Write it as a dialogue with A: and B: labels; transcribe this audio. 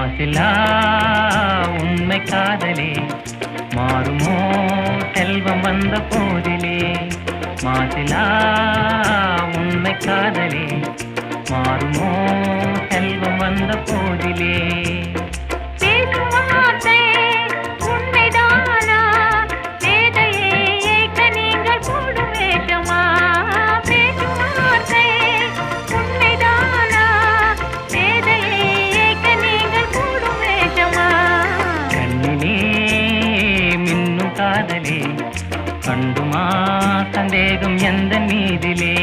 A: மாசிலா உண்மை காதலே மாறுமோ செல்வம் வந்த போதிலே. மாசிலா உண்மை காதலே மாறுமோ செல்வம் வந்த போதிலே. காதலே கண்டுமா சந்தேகம் எந்த மீதிலே.